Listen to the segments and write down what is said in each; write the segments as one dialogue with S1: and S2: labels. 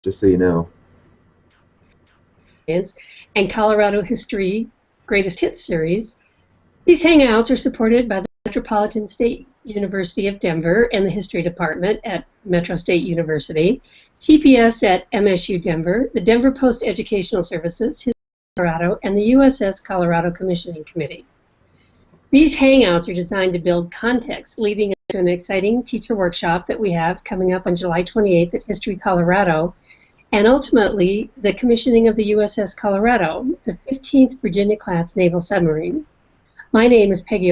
S1: just so you know.
S2: And Colorado History Greatest Hits series. These Hangouts are supported by the Metropolitan State University of Denver and the History Department at Metro State University, TPS at MSU Denver, the Denver Post Educational Services, History Colorado, and the USS Colorado Commissioning Committee. These Hangouts are designed to build context leading to an exciting teacher workshop that we have coming up on July 28th at History Colorado, and ultimately the commissioning of the USS Colorado, the 15th Virginia-class naval submarine. My name is Peggy.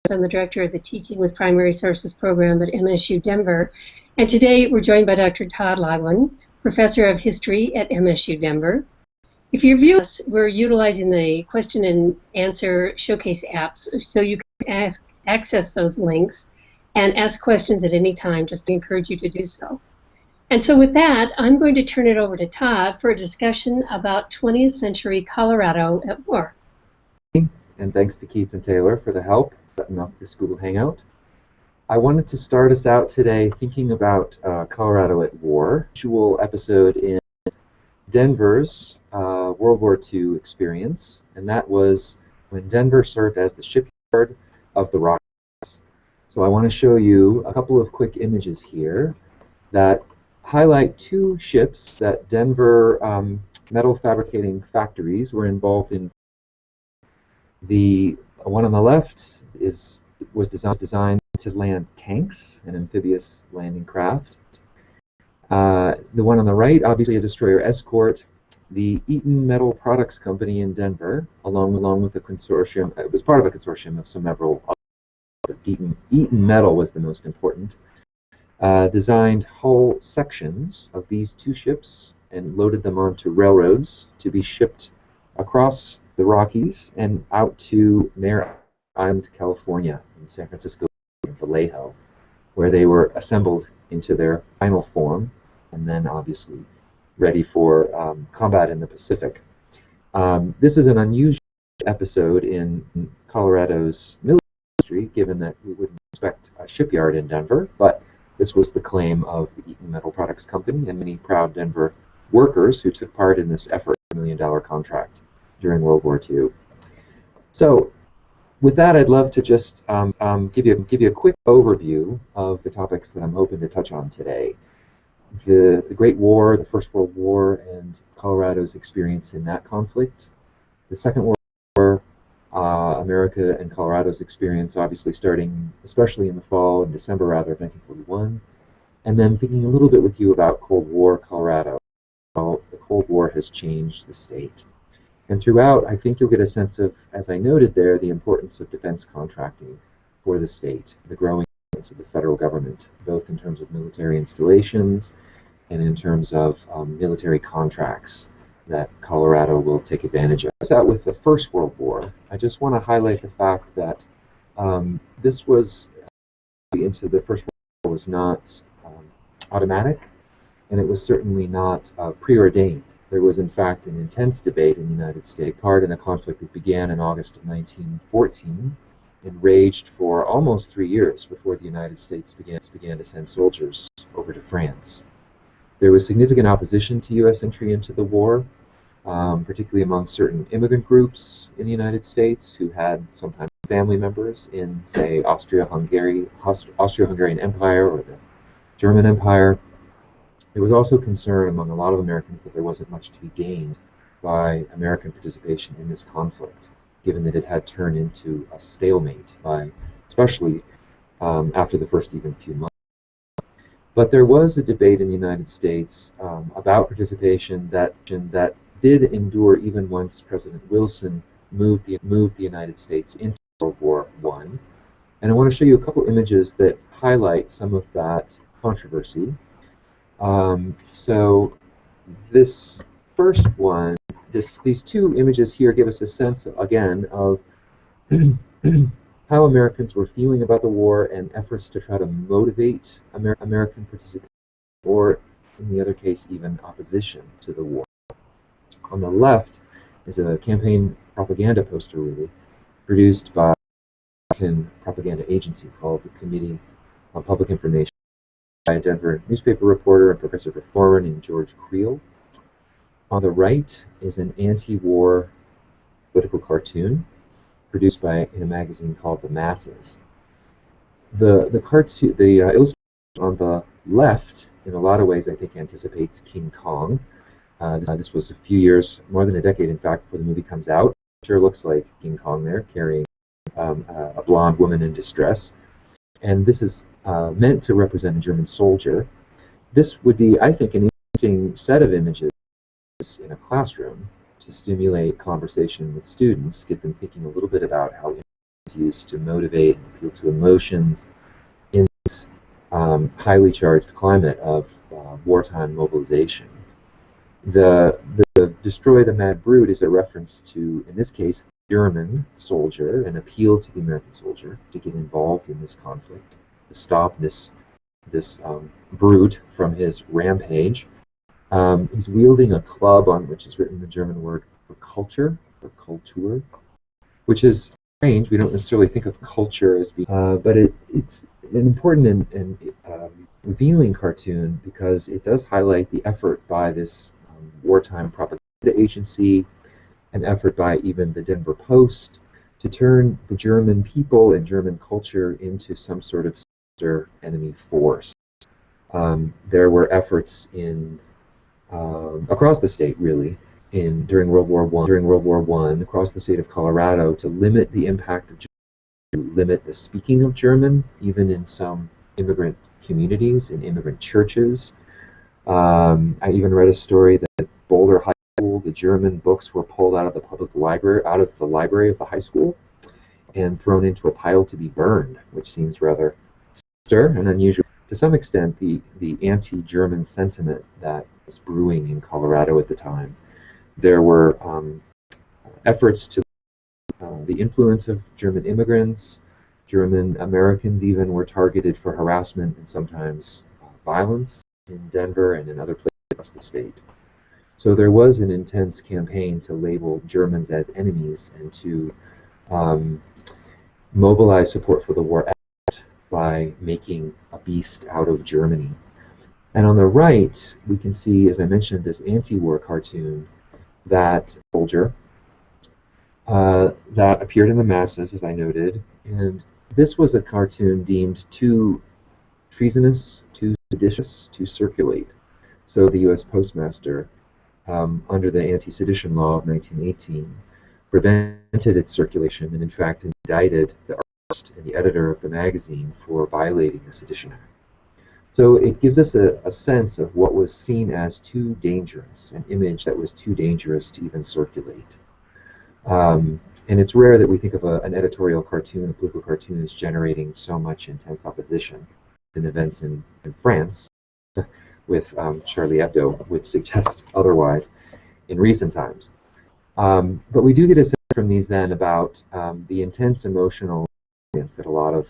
S2: I'm the director of the Teaching with Primary Sources program at MSU Denver, and today we're joined by Dr. Todd Laugen, professor of history at MSU Denver. If you view us, we're utilizing the question and answer showcase apps, so you can access those links and ask questions at any time, just to encourage you to do so. And so with that, I'm going to turn it over to Todd for a discussion about 20th century Colorado at war.
S1: And thanks to Keith and Taylor for the help setting up this Google Hangout. I wanted to start us out today thinking about Colorado at war, usual episode in Denver's World War II experience, and that was when Denver served as the shipyard of the Rockies. So I want to show you a couple of quick images here that highlight two ships that Denver metal fabricating factories were involved in. The one on the left was designed to land tanks, an amphibious landing craft. The one on the right, obviously a destroyer escort. The Eaton Metal Products Company in Denver, along with a consortium. It was part of a consortium of several. But Eaton Metal was the most important. Designed hull sections of these two ships and loaded them onto railroads to be shipped across the Rockies and out to Mare Island, California, in San Francisco and Vallejo, where they were assembled into their final form and then obviously ready for combat in the Pacific. This is an unusual episode in Colorado's military history, given that we wouldn't expect a shipyard in Denver, but this was the claim of the Eaton Metal Products Company and many proud Denver workers who took part in this effort, $1 million contract during World War II. So with that, I'd love to just give you a quick overview of the topics that I'm hoping to touch on today. The Great War, the First World War, and Colorado's experience in that conflict. The Second World War, America and Colorado's experience, obviously starting especially in the fall, in December rather, of 1941. And then thinking a little bit with you about Cold War Colorado, how the Cold War has changed the state. And throughout, I think you'll get a sense of, as I noted there, the importance of defense contracting for the state, the growing importance of the federal government, both in terms of military installations and in terms of military contracts that Colorado will take advantage of. Out with the First World War, I just want to highlight the fact that this was, into the First World War was not automatic, and it was certainly not preordained. There was, in fact, an intense debate in the United States, part in a conflict that began in August of 1914 and raged for almost 3 years before the United States began to send soldiers over to France. There was significant opposition to U.S. entry into the war, particularly among certain immigrant groups in the United States who had sometimes family members in, say, Austro-Hungarian Empire or the German Empire. There was also concern among a lot of Americans that there wasn't much to be gained by American participation in this conflict, given that it had turned into a stalemate, especially after the first even few months. But there was a debate in the United States about participation that did endure even once President Wilson moved the United States into World War I. And I want to show you a couple images that highlight some of that controversy. So this first one, these two images here give us a sense, again, of how Americans were feeling about the war and efforts to try to motivate American participation, or in the other case, even opposition to the war. On the left is a campaign propaganda poster, really, produced by a propaganda agency called the Committee on Public Information by a Denver newspaper reporter and progressive reformer named George Creel. On the right is an anti-war political cartoon produced in a magazine called The Masses. The illustration on the left, in a lot of ways, I think anticipates King Kong. This was a few years, more than a decade, in fact, before the movie comes out. It sure looks like King Kong there, carrying a blonde woman in distress. And this is meant to represent a German soldier. This would be, I think, an interesting set of images in a classroom to stimulate conversation with students, get them thinking a little bit about how images is used to motivate and appeal to emotions in this highly charged climate of wartime mobilization. The Destroy the Mad Brute is a reference to, in this case, the German soldier, an appeal to the American soldier to get involved in this conflict, to stop this brute from his rampage. He's wielding a club on which is written the German word for culture, or Kultur, which is strange. We don't necessarily think of culture as being, but it's an important and revealing cartoon because it does highlight the effort by this wartime propaganda agency, an effort by even the Denver Post to turn the German people and German culture into some sort of sinister enemy force. There were efforts in across the state, really, during World War I, across the state of Colorado, to limit the impact of German, to limit the speaking of German, even in some immigrant communities, in immigrant churches. I even read a story that at Boulder High School, the German books were pulled out of the public library, out of the library of the high school, and thrown into a pile to be burned, which seems rather sinister and unusual. To some extent, the anti-German sentiment that was brewing in Colorado at the time. There were efforts to the influence of German immigrants. German Americans even were targeted for harassment and sometimes violence in Denver and in other places across the state. So there was an intense campaign to label Germans as enemies and to mobilize support for the war effort by making a beast out of Germany. And on the right, we can see, as I mentioned, this anti-war cartoon that soldier that appeared in The Masses, as I noted. And this was a cartoon deemed too treasonous, too seditious to circulate. So the U.S. Postmaster, under the anti-sedition law of 1918, prevented its circulation and in fact indicted the artist and the editor of the magazine for violating the Sedition Act. So it gives us a sense of what was seen as too dangerous, an image that was too dangerous to even circulate. And it's rare that we think of an editorial cartoon, a political cartoon, as generating so much intense opposition. And events in France with Charlie Hebdo would suggest otherwise in recent times. But we do get a sense from these then about the intense emotional experience that a lot of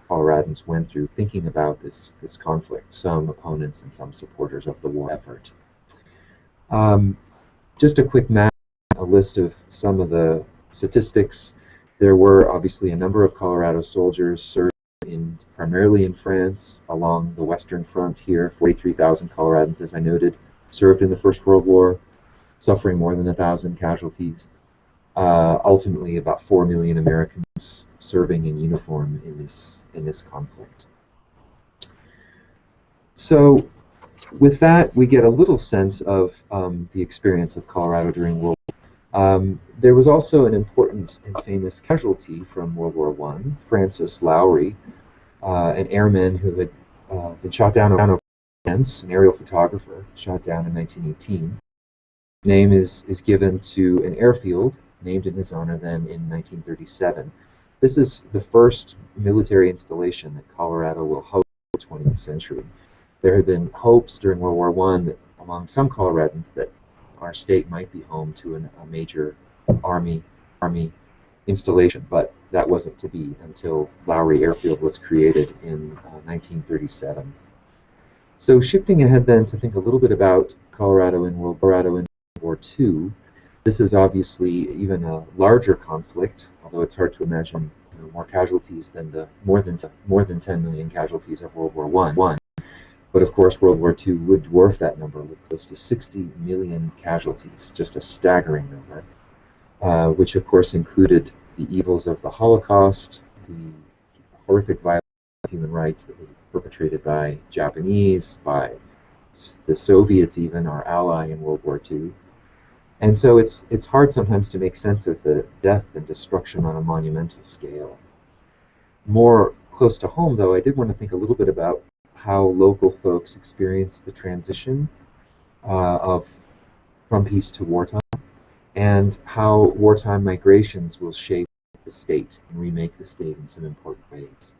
S1: Coloradans went through thinking about this conflict, some opponents and some supporters of the war effort. Just a quick map, a list of some of the statistics. There were obviously a number of Colorado soldiers served primarily in France along the Western Front here. 43,000 Coloradans, as I noted, served in the First World War, suffering more than 1,000 casualties. Ultimately, about 4 million Americans serving in uniform in this conflict. So, with that, we get a little sense of the experience of Colorado during World War. There was also an important and famous casualty from World War I, Francis Lowry, an airman who had been shot down over France, an aerial photographer, shot down in 1918. His name is given to an airfield named in his honor then in 1937. This is the first military installation that Colorado will host in the 20th century. There had been hopes during World War I among some Coloradans that our state might be home to a major Army installation, but that wasn't to be until Lowry Airfield was created in 1937. So shifting ahead then to think a little bit about Colorado in World War II, this is obviously even a larger conflict, although it's hard to imagine more casualties than the more than 10 million casualties of World War I. But of course, World War II would dwarf that number with close to 60 million casualties, just a staggering number, which of course included the evils of the Holocaust, the horrific violations of human rights that were perpetrated by Japanese, by the Soviets even, our ally in World War II. And so it's hard sometimes to make sense of the death and destruction on a monumental scale. More close to home, though, I did want to think a little bit about how local folks experienced the transition from peace to wartime, and how wartime migrations will shape the state and remake the state in some important ways.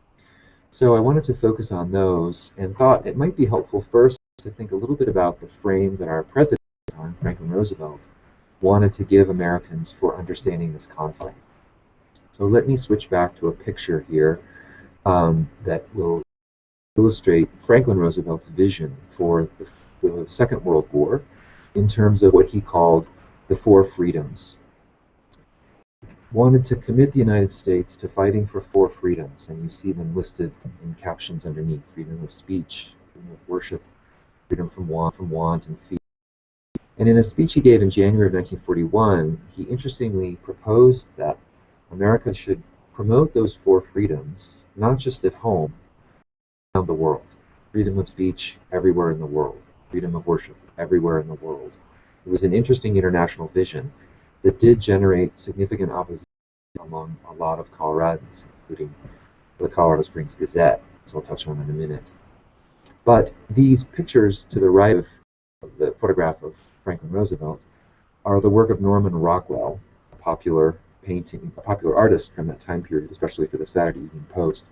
S1: So I wanted to focus on those and thought it might be helpful first to think a little bit about the frame that our president at the time, Franklin Roosevelt, wanted to give Americans for understanding this conflict. So let me switch back to a picture here that will illustrate Franklin Roosevelt's vision for the Second World War in terms of what he called the four freedoms. Wanted to commit the United States to fighting for four freedoms, and you see them listed in captions underneath: freedom of speech, freedom of worship, freedom from want and fear. And in a speech he gave in January of 1941, he interestingly proposed that America should promote those four freedoms, not just at home, around the world. Freedom of speech everywhere in the world. Freedom of worship everywhere in the world. It was an interesting international vision that did generate significant opposition among a lot of Coloradans, including the Colorado Springs Gazette, as I'll touch on in a minute. But these pictures to the right of the photograph of Franklin Roosevelt are the work of Norman Rockwell, a popular artist from that time period, especially for the Saturday Evening Post.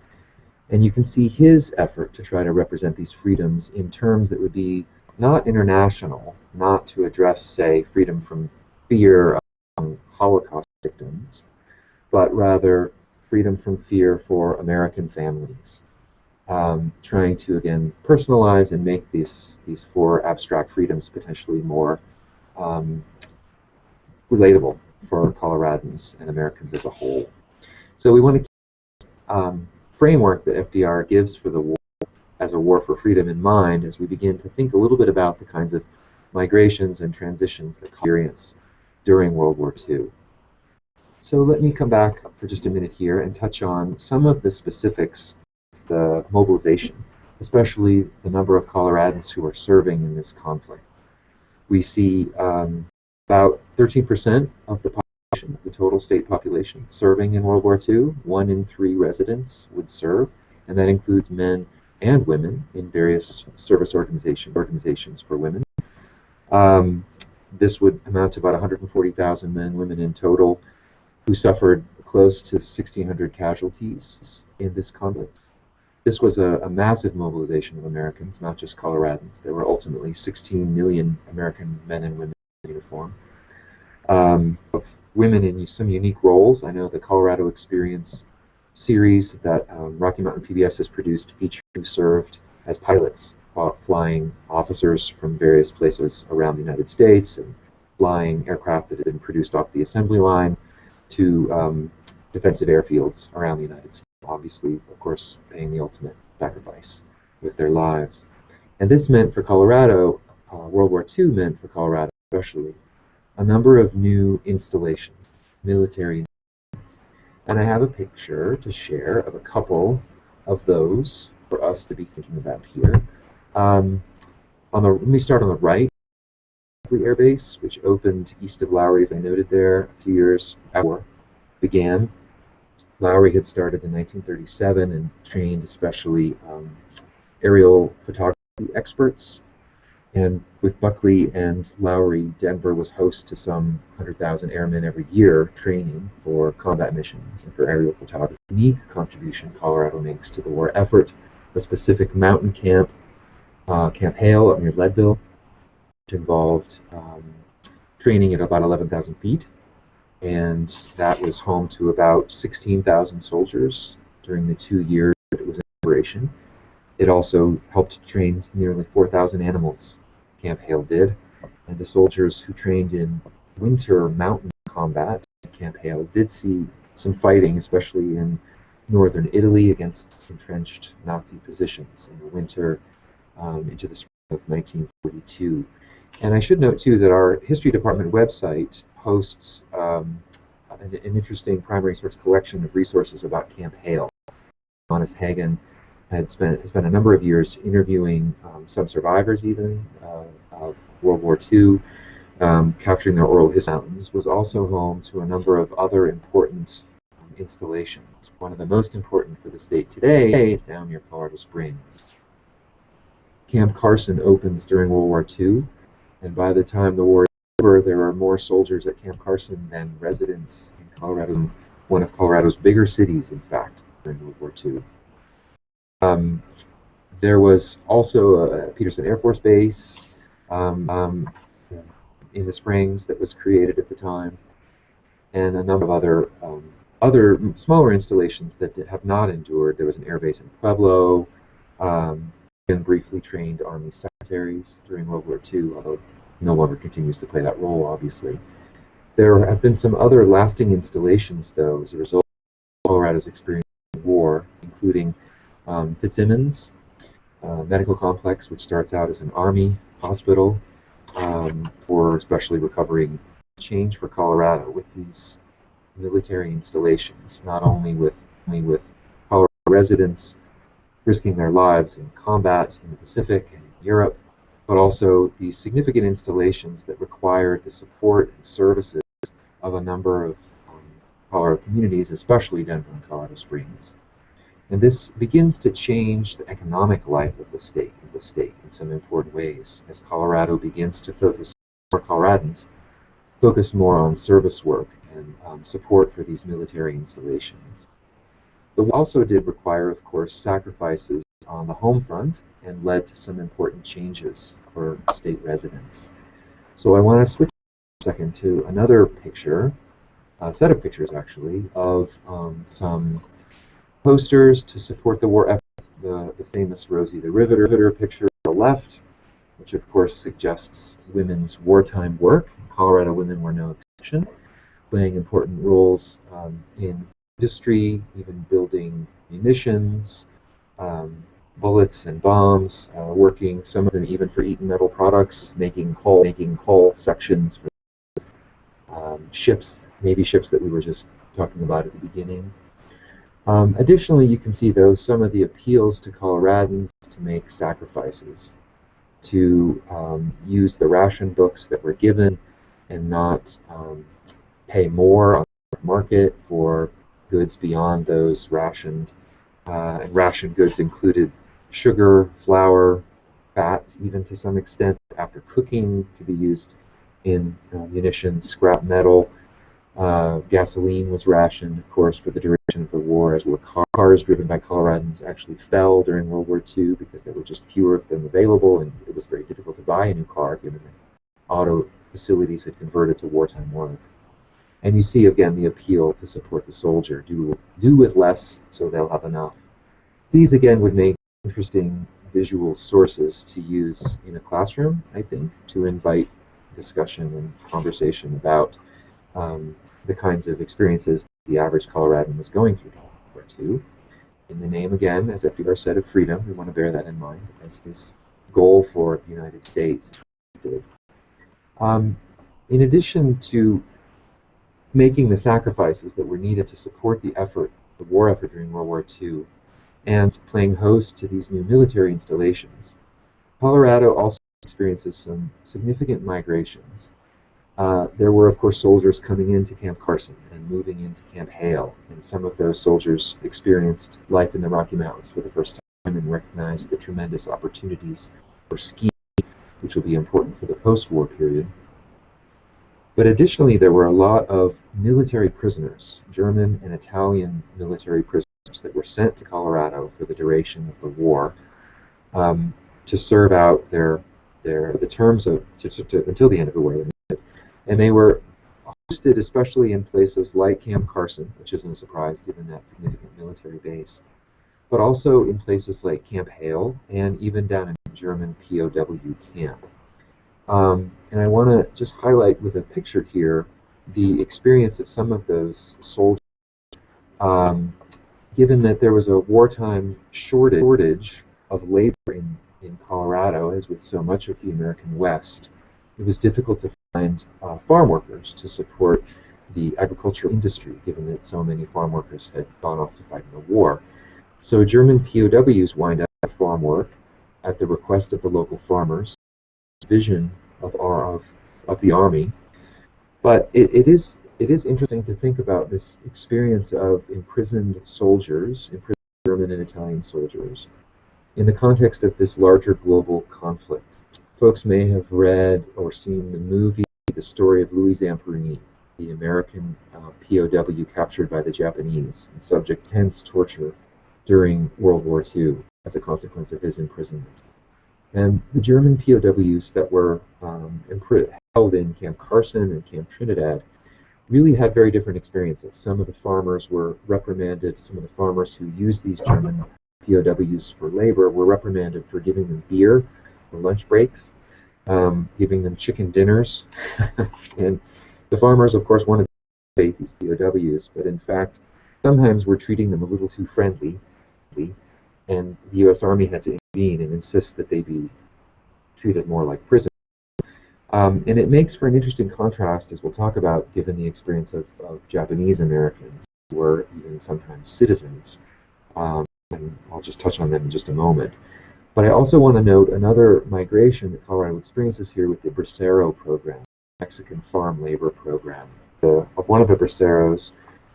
S1: And you can see his effort to try to represent these freedoms in terms that would be not international, not to address, say, freedom from fear among Holocaust victims, but rather freedom from fear for American families. Trying to, again, personalize and make these four abstract freedoms potentially more relatable for Coloradans and Americans as a whole. So we want to keep framework that FDR gives for the war as a war for freedom in mind as we begin to think a little bit about the kinds of migrations and transitions that experience during World War II. So let me come back for just a minute here and touch on some of the specifics of the mobilization, especially the number of Coloradans who are serving in this conflict. We see about 13% of the population, the total state population, serving in World War II. 1 in 3 residents would serve, and that includes men and women in various service organizations for women. This would amount to about 140,000 men and women in total who suffered close to 1,600 casualties in this conflict. This was a massive mobilization of Americans, not just Coloradans. There were ultimately 16 million American men and women in uniform. Of women in some unique roles. I know the Colorado Experience series that Rocky Mountain PBS has produced featured who served as pilots, flying officers from various places around the United States and flying aircraft that had been produced off the assembly line to defensive airfields around the United States, obviously, of course, paying the ultimate sacrifice with their lives. And this meant for Colorado, World War II meant for Colorado especially, a number of new installations, military installations. And I have a picture to share of a couple of those for us to be thinking about here. Let me start on the right. Air Base, which opened east of Lowry, as I noted there, a few years before began. Lowry had started in 1937 and trained especially aerial photography experts. And with Buckley and Lowry, Denver was host to some 100,000 airmen every year training for combat missions and for aerial photography. Unique contribution Colorado makes to the war effort, a specific mountain camp, Camp Hale up near Leadville, which involved training at about 11,000 feet. And that was home to about 16,000 soldiers during the 2 years that it was in operation. It also helped train nearly 4,000 animals, Camp Hale did. And the soldiers who trained in winter mountain combat at Camp Hale did see some fighting, especially in northern Italy against entrenched Nazi positions in the winter. into the spring of 1942. And I should note too that our history department website hosts an interesting primary source collection of resources about Camp Hale. Honest Hagen has spent a number of years interviewing some survivors even of World War II, capturing their oral history. Mountains was also home to a number of other important installations. One of the most important for the state today is down near Colorado Springs. Camp Carson opens during World War II, and by the time the war is over, there are more soldiers at Camp Carson than residents in Colorado, one of Colorado's bigger cities, in fact, during World War II. There was also a Peterson Air Force Base in the Springs that was created at the time, and a number of other smaller installations that have not endured. There was an air base in Pueblo, and briefly trained Army secretaries during World War II, although no longer continues to play that role, obviously. There have been some other lasting installations, though, as a result of Colorado's experience in war, including Fitzsimmons Medical Complex, which starts out as an Army hospital for especially recovering change for Colorado with these military installations, not only with Colorado residents risking their lives in combat in the Pacific and in Europe, but also these significant installations that required the support and services of a number of Colorado communities, especially Denver and Colorado Springs. And this begins to change the economic life of the state in some important ways, as Colorado begins to focus, more Coloradans focus more on service work and support for these military installations. The war also did require, of course, sacrifices on the home front and led to some important changes for state residents. So I want to switch for a second to another picture, a set of pictures actually, of some posters to support the war effort. The famous Rosie the Riveter picture on the left, which of course suggests women's wartime work. Colorado women were no exception, playing important roles in industry, even building munitions, bullets and bombs, working, some of them even for Eaton Metal Products, making hull sections for ships, Navy ships that we were just talking about at the beginning. Additionally, you can see, though, some of the appeals to Coloradans to make sacrifices, to use the ration books that were given and not pay more on the market for goods beyond those rationed. And ration goods included sugar, flour, fats, even to some extent after cooking, to be used in munitions, scrap metal. Gasoline was rationed, of course, for the duration of the war, as were cars driven by Coloradans actually fell during World War II because there were just fewer of them available, and it was very difficult to buy a new car given that auto facilities had converted to wartime work. And you see again the appeal to support the soldier, do with less so they'll have enough. These again would make interesting visual sources to use in a classroom, I think, to invite discussion and conversation about the kinds of experiences the average Coloradan was going through during World War II. In the name, again, as FDR said, of freedom, we want to bear that in mind as his goal for the United States. In addition to making the sacrifices that were needed to support the war effort during World War II, and playing host to these new military installations, Colorado also experiences some significant migrations. There were, of course, soldiers coming into Camp Carson and moving into Camp Hale, and some of those soldiers experienced life in the Rocky Mountains for the first time and recognized the tremendous opportunities for skiing, which will be important for the post-war period. But additionally, there were a lot of military prisoners, German and Italian military prisoners, that were sent to Colorado for the duration of the war to serve out the terms until the end of the war. And they were hosted especially in places like Camp Carson, which isn't a surprise given that significant military base, but also in places like Camp Hale and even down in a German POW camp. And I want to just highlight with a picture here the experience of some of those soldiers, given that there was a wartime shortage of labor in in Colorado, as with so much of the American West, it was difficult to find farm workers to support the agricultural industry, given that so many farm workers had gone off to fight in the war. So German POWs wind up farm work at the request of the local farmers, vision of the army. But it is interesting to think about this experience of imprisoned soldiers, imprisoned German and Italian soldiers, in the context of this larger global conflict. Folks may have read or seen the movie The Story of Louis Zamperini, the American POW captured by the Japanese and subject to intense torture during World War II as a consequence of his imprisonment. And the German POWs that were held in Camp Carson and Camp Trinidad really had very different experiences. Some of the farmers were reprimanded, some of the farmers who used these German POWs for labor were reprimanded for giving them beer or lunch breaks, giving them chicken dinners. And the farmers, of course, wanted to save these POWs, but in fact, sometimes were treating them a little too friendly, and the U.S. Army had to intervene and insist that they be treated more like prisoners. And it makes for an interesting contrast, as we'll talk about, given the experience of Japanese Americans, who were even sometimes citizens. And I'll just touch on them in just a moment. But I also want to note another migration that Colorado experiences here with the Bracero program, Mexican farm labor program. Of one of the Braceros,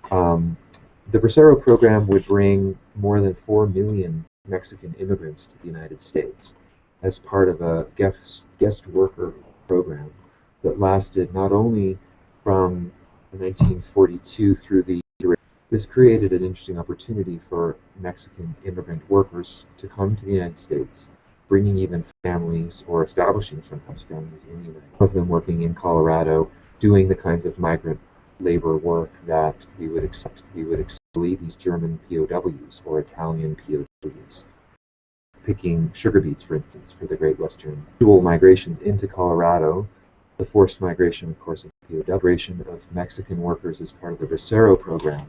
S1: the Bracero program would bring more than 4 million Mexican immigrants to the United States as part of a guest worker program that lasted not only from 1942 through the year. This created an interesting opportunity for Mexican immigrant workers to come to the United States, bringing even families or establishing sometimes families in the United States, of them working in Colorado, doing the kinds of migrant labor work that we would expect these German POWs or Italian POWs, picking sugar beets, for instance, for the Great Western dual migrations into Colorado, the forced migration, of course, of POW migration of Mexican workers as part of the Bracero program.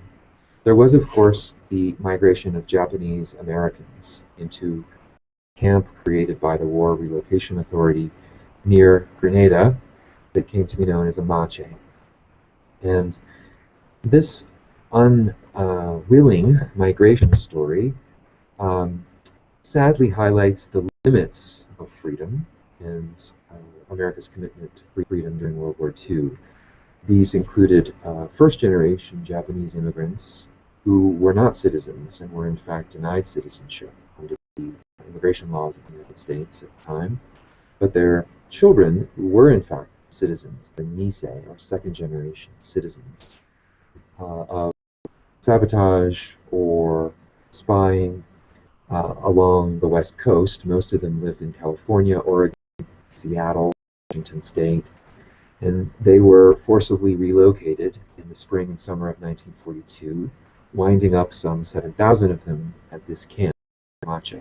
S1: There was, of course, the migration of Japanese Americans into camp created by the War Relocation Authority near Grenada that came to be known as a mache. And this unwilling migration story sadly highlights the limits of freedom and America's commitment to freedom during World War II. These included first-generation Japanese immigrants who were not citizens and were in fact denied citizenship under the immigration laws of the United States at the time, but their children who were in fact citizens, the Nisei, or second-generation citizens, of sabotage or spying along the West Coast. Most of them lived in California, Oregon, Seattle, Washington State, and they were forcibly relocated in the spring and summer of 1942, winding up some 7,000 of them at this camp, Mache.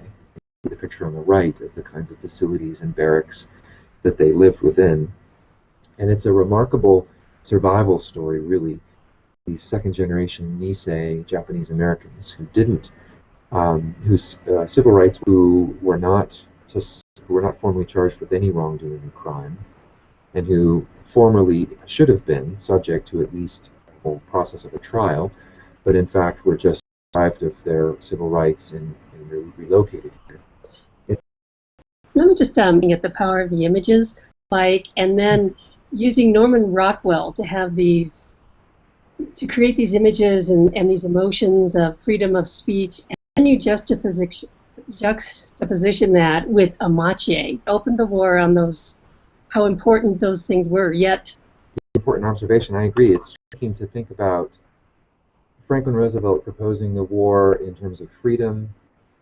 S1: The picture on the right of the kinds of facilities and barracks that they lived within. And it's a remarkable survival story, really. These second-generation Nisei Japanese Americans who didn't, whose civil rights, who were not formally charged with any wrongdoing or crime, and who formerly should have been subject to at least the whole process of a trial, but in fact were just deprived of their civil rights and relocated here.
S2: Let me just get the power of the images, and then using Norman Rockwell to have these, to create these images and these emotions of freedom of speech, and then you juxtaposition that with a mache. Opened the war on those, how important those things were, yet.
S1: Important observation, I agree. It's striking to think about Franklin Roosevelt proposing the war in terms of freedom,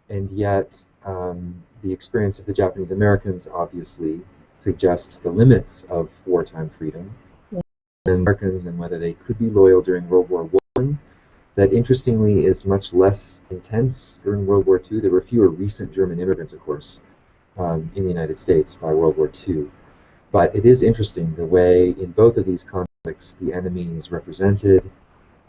S1: and yet the experience of the Japanese Americans obviously suggests the limits of wartime freedom, and Americans and whether they could be loyal during World War I. That interestingly is much less intense during World War II. There were fewer recent German immigrants, of course, in the United States by World War II. But it is interesting the way in both of these conflicts the enemy is represented,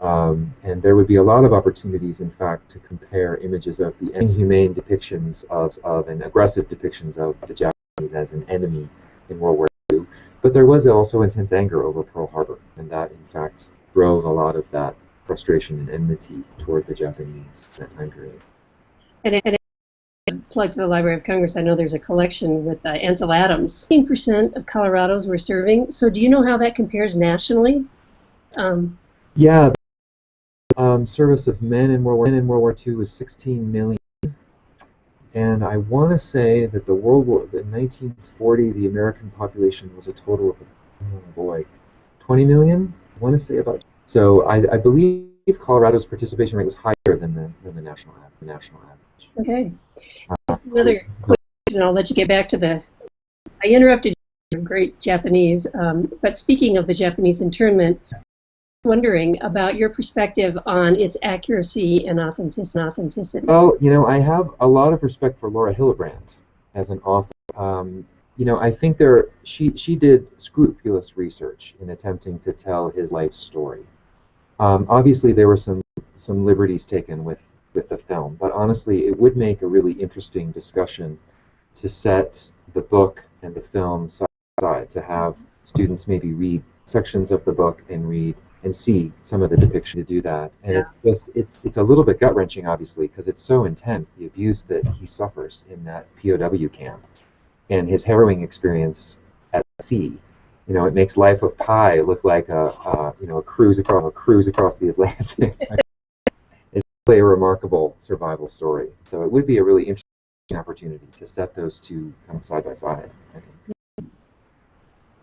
S1: And there would be a lot of opportunities, in fact, to compare images of the inhumane depictions of and aggressive depictions of the Japanese as an enemy in World War II. But there was also intense anger over Pearl Harbor, and that, in fact, drove a lot of that frustration and enmity toward the Japanese in that time period.
S2: And plug to the Library of Congress, I know there's a collection with Ansel Adams. 15% of Colorados were serving. So do you know how that compares nationally?
S1: Yeah. Service of men in World War II was 16 million, and I want to say that in 1940 the American population was a total of 20 million. I want to say about. So I believe Colorado's participation rate was higher than the national average.
S2: Okay. Another question. I'll let you get back to the. I interrupted you. Great Japanese, but speaking of the Japanese internment. Wondering about your perspective on its accuracy and authenticity.
S1: Well, I have a lot of respect for Laura Hillebrand as an author. I think she did scrupulous research in attempting to tell his life story. Obviously, there were some liberties taken with the film, but honestly, it would make a really interesting discussion to set the book and the film side by side, to have students maybe read sections of the book and see some of the depiction to do that. And it's a little bit gut-wrenching, obviously, because it's so intense, the abuse that he suffers in that POW camp and his harrowing experience at sea. It makes Life of Pi look like a cruise across the Atlantic. It's really a remarkable survival story. So it would be a really interesting opportunity to set those two side by side, I think.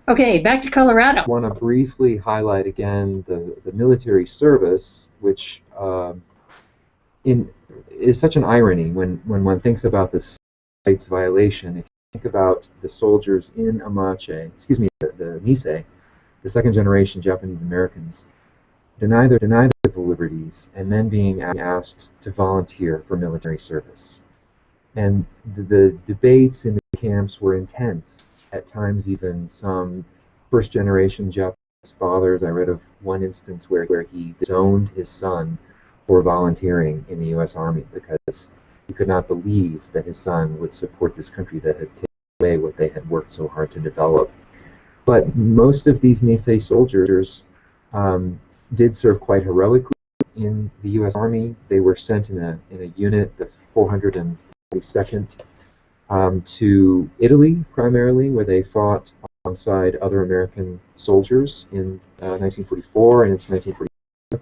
S2: Okay, back to Colorado.
S1: I want to briefly highlight again the military service, which is such an irony when one thinks about this rights violation. If you think about the soldiers in the Nisei, the second generation Japanese Americans, denied their civil liberties and then being asked to volunteer for military service. And the debates in the camps were intense. At times, even some first-generation Japanese fathers. I read of one instance where he disowned his son for volunteering in the U.S. Army because he could not believe that his son would support this country that had taken away what they had worked so hard to develop. But most of these Nisei soldiers did serve quite heroically in the U.S. Army. They were sent in a unit, the 442nd, to Italy primarily, where they fought alongside other American soldiers in 1944 and into 1945.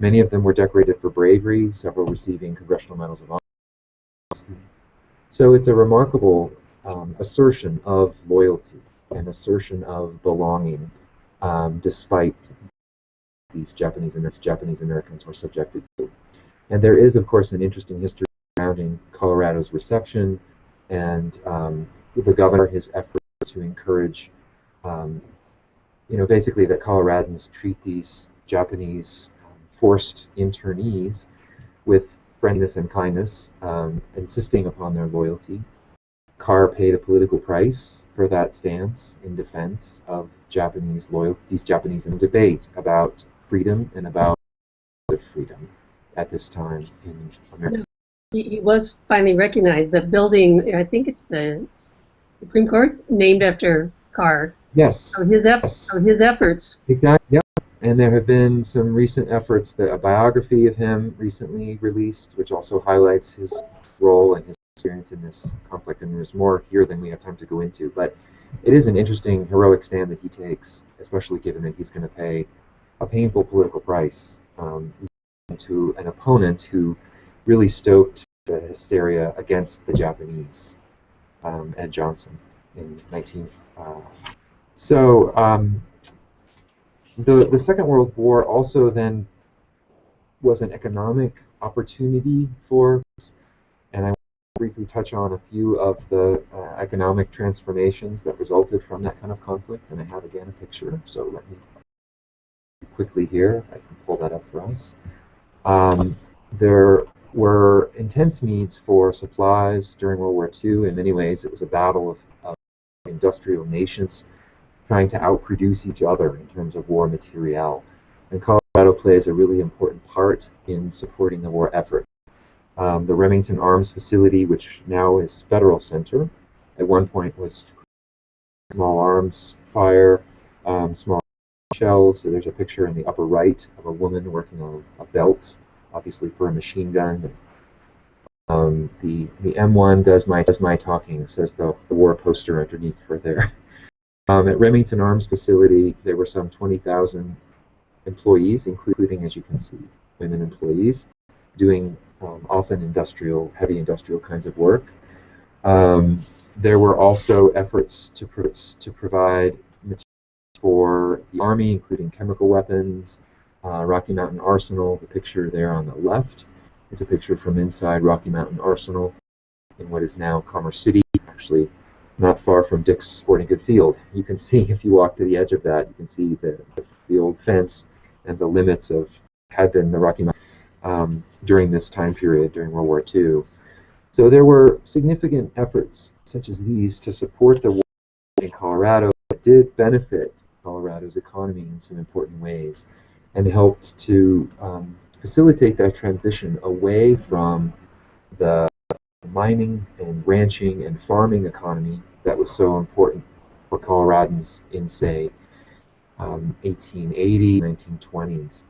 S1: Many of them were decorated for bravery, several receiving Congressional Medals of Honor. So it's a remarkable assertion of loyalty and assertion of belonging, despite these Japanese Americans were subjected to. And there is, of course, an interesting history surrounding Colorado's reception and the governor, his efforts to encourage, basically that Coloradans treat these Japanese forced internees with friendliness and kindness, insisting upon their loyalty. Carr paid a political price for that stance in defense of Japanese loyalty. These Japanese in debate about freedom and about freedom at this time in America.
S2: He was finally recognized. The building, I think it's the Supreme Court, named after Carr.
S1: Yes.
S2: Of his efforts.
S1: Exactly. Yeah. And there have been some recent efforts, a biography of him recently released, which also highlights his role and his experience in this conflict. And there's more here than we have time to go into. But it is an interesting, heroic stand that he takes, especially given that he's going to pay a painful political price to an opponent who really stoked the hysteria against the Japanese, Ed Johnson, in 19. The Second World War also then was an economic opportunity for, and I want to briefly touch on a few of the economic transformations that resulted from that kind of conflict. And I have again a picture, so let me quickly here, if I can pull that up for us. There were intense needs for supplies during World War II. In many ways, it was a battle of industrial nations trying to outproduce each other in terms of war materiel. And Colorado Colorado plays a really important part in supporting the war effort. The Remington Arms Facility, which now is Federal Center, at one point was small arms fire, small shells. So there's a picture in the upper right of a woman working on a belt, obviously for a machine gun. The M1 does my talking, says the war poster underneath her there. At Remington Arms Facility, there were some 20,000 employees, including, as you can see, women employees, doing often heavy industrial kinds of work. There were also efforts to provide materials for the Army, including chemical weapons, Rocky Mountain Arsenal. The picture there on the left is a picture from inside Rocky Mountain Arsenal in what is now Commerce City, actually not far from Dick's Sporting Goods Field. You can see, if you walk to the edge of that, you can see the field fence and the limits of had been the Rocky Mountain during this time period, during World War II. So there were significant efforts such as these to support the war in Colorado that did benefit Colorado's economy in some important ways and helped to facilitate that transition away from the mining and ranching and farming economy that was so important for Coloradans in, say, 1880, 1920s.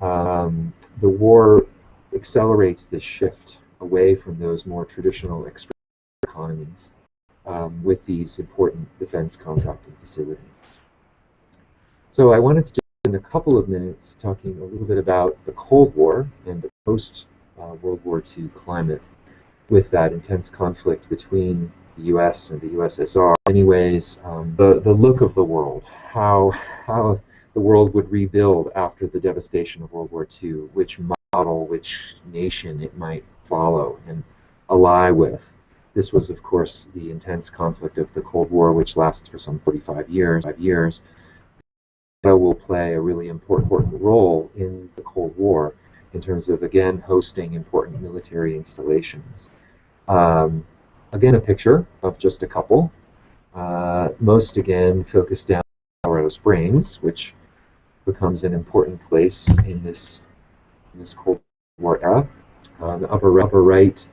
S1: The war accelerates this shift away from those more traditional extractive economies with these important defense contracting facilities. So I wanted to just spend a couple of minutes talking a little bit about the Cold War and the post-World War II climate with that intense conflict between the U.S. and the USSR. In many ways, the look of the world, how the world would rebuild after the devastation of World War II, which model, which nation it might follow and ally with. This was, of course, the intense conflict of the Cold War, which lasted for some 45 years. Will play a really important role in the Cold War in terms of, again, hosting important military installations. Again, a picture of just a couple. Most, again, focused down Colorado Springs, which becomes an important place in this Cold War era. On the upper right,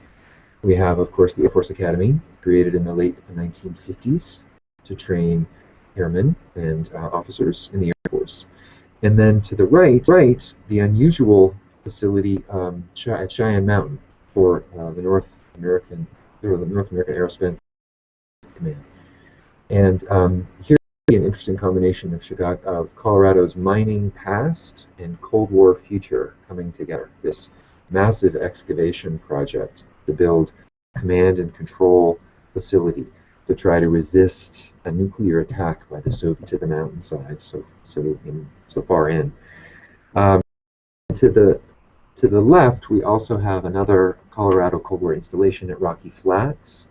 S1: we have, of course, the Air Force Academy, created in the late 1950s to train airmen and officers in the Air Force. And then to the right, the unusual facility at Cheyenne Mountain for the North American Aerospace Command. And here we see an interesting combination of Colorado's mining past and Cold War future coming together. This massive excavation project to build a command and control facility to try to resist a nuclear attack by the Soviets to the mountainside, so far in. To the left, we also have another Colorado Cold War installation at Rocky Flats,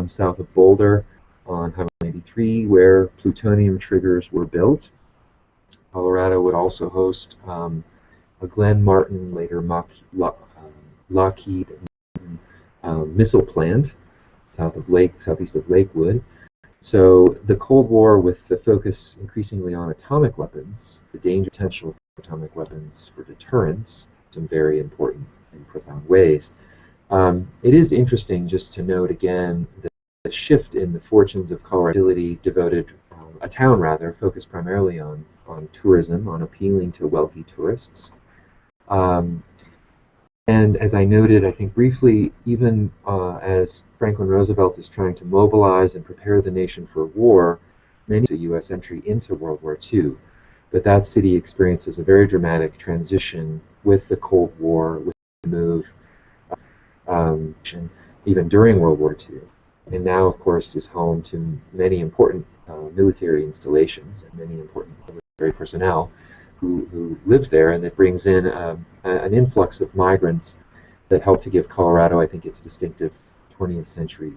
S1: south of Boulder, on Highway 93, where plutonium triggers were built. Colorado would also host a Glenn Martin, later Lockheed missile plant southeast of Lakewood. So the Cold War, with the focus increasingly on atomic weapons, the danger potential for atomic weapons for deterrence, some very important and profound ways. It is interesting just to note again the shift in the fortunes of Colorado, devoted a town rather, focused primarily on tourism, on appealing to wealthy tourists. And as I noted, I think briefly, even as Franklin Roosevelt is trying to mobilize and prepare the nation for war, many of the U.S. entry into World War II. But that city experiences a very dramatic transition with the Cold War, with the move, even during World War II. And now, of course, is home to many important military installations and many important military personnel who live there, and that brings in an influx of migrants that help to give Colorado, I think, its distinctive 20th century.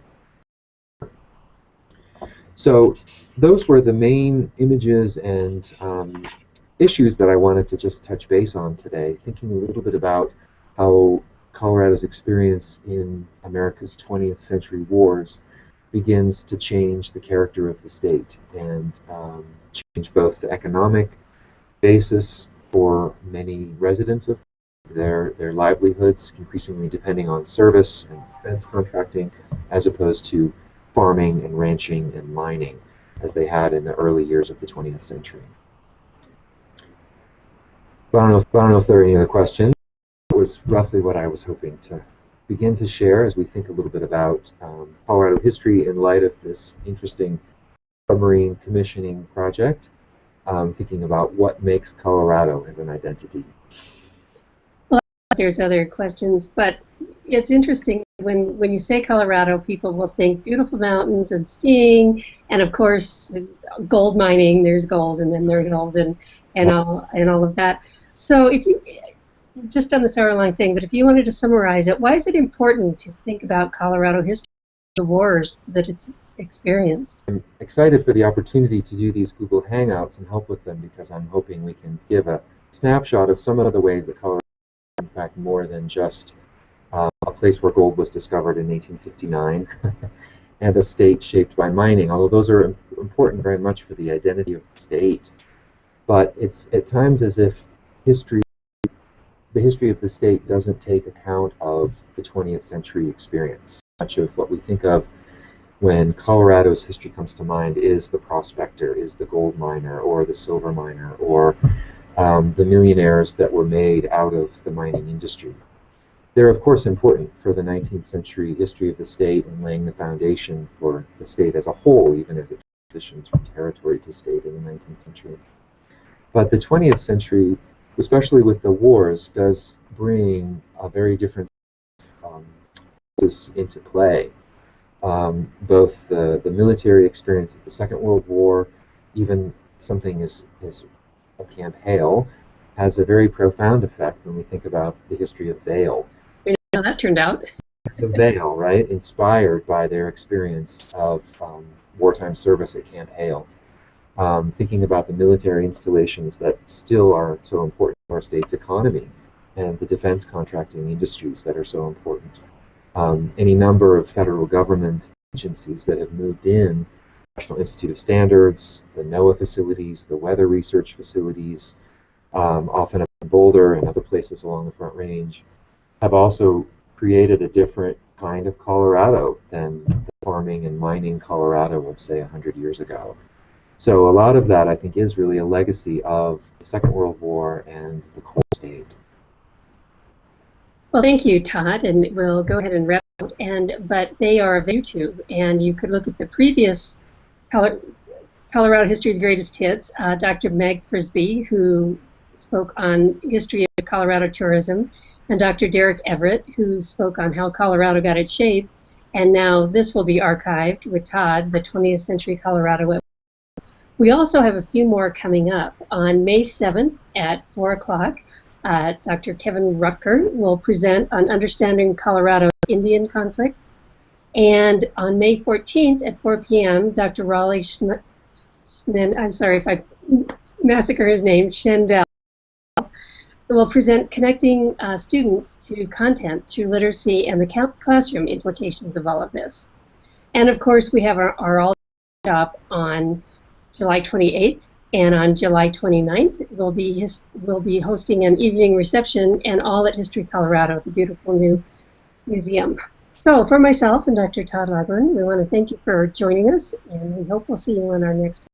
S1: So those were the main images and issues that I wanted to just touch base on today, thinking a little bit about how Colorado's experience in America's 20th century wars begins to change the character of the state and change both the economic basis for many residents of their livelihoods, increasingly depending on service and defense contracting, as opposed to farming and ranching and mining, as they had in the early years of the 20th century. But I don't know if there are any other questions. That was roughly what I was hoping to begin to share as we think a little bit about Colorado history in light of this interesting submarine commissioning project, thinking about what makes Colorado as an identity.
S2: Well, there's other questions, but it's interesting when you say Colorado, people will think beautiful mountains and skiing, and of course gold mining. There's gold, and then there are hills and all of that. So if you just on this hour-long thing, but if you wanted to summarize it, why is it important to think about Colorado history, the wars that it's experienced?
S1: I'm excited for the opportunity to do these Google Hangouts and help with them, because I'm hoping we can give a snapshot of some of the ways that Colorado is in fact more than just a place where gold was discovered in 1859 and a state shaped by mining, although those are important very much for the identity of the state. But it's at times as if the history of the state doesn't take account of the 20th century experience. Much of what we think of when Colorado's history comes to mind is the prospector, is the gold miner, or the silver miner, or the millionaires that were made out of the mining industry. They're of course important for the 19th century history of the state and laying the foundation for the state as a whole, even as it transitions from territory to state in the 19th century. But the 20th century, especially with the wars, does bring a very different into play. Both the military experience of the Second World War, even something as Camp Hale, has a very profound effect when we think about the history of Vail.
S2: You know how that turned out.
S1: The Vail, right? Inspired by their experience of wartime service at Camp Hale. Thinking about the military installations that still are so important to our state's economy, and the defense contracting industries that are so important. Any number of federal government agencies that have moved in, National Institute of Standards, the NOAA facilities, the weather research facilities, often up in Boulder and other places along the Front Range, have also created a different kind of Colorado than the farming and mining Colorado of, say, 100 years ago. So a lot of that, I think, is really a legacy of the Second World War and the coal state.
S2: Well, thank you, Todd, and we'll go ahead and wrap up. But they are available on YouTube, and you could look at the previous Colorado History's Greatest Hits. Dr. Meg Frisbee, who spoke on history of Colorado tourism, and Dr. Derek Everett, who spoke on how Colorado got its shape. And now this will be archived with Todd, the 20th Century Colorado. We also have a few more coming up. On May 7th at 4 o'clock, Dr. Kevin Rucker will present on understanding Colorado's Indian conflict. And on May 14th at 4 p.m., Dr. Raleigh I'm sorry if I massacre his name, Schendel, will present connecting students to content through literacy and the classroom implications of all of this. And of course, we have our all shop on July 28th, and on July 29th, we'll be hosting an evening reception and all at History Colorado, the beautiful new museum. So for myself and Dr. Todd Laugen, we want to thank you for joining us, and we hope we'll see you on our next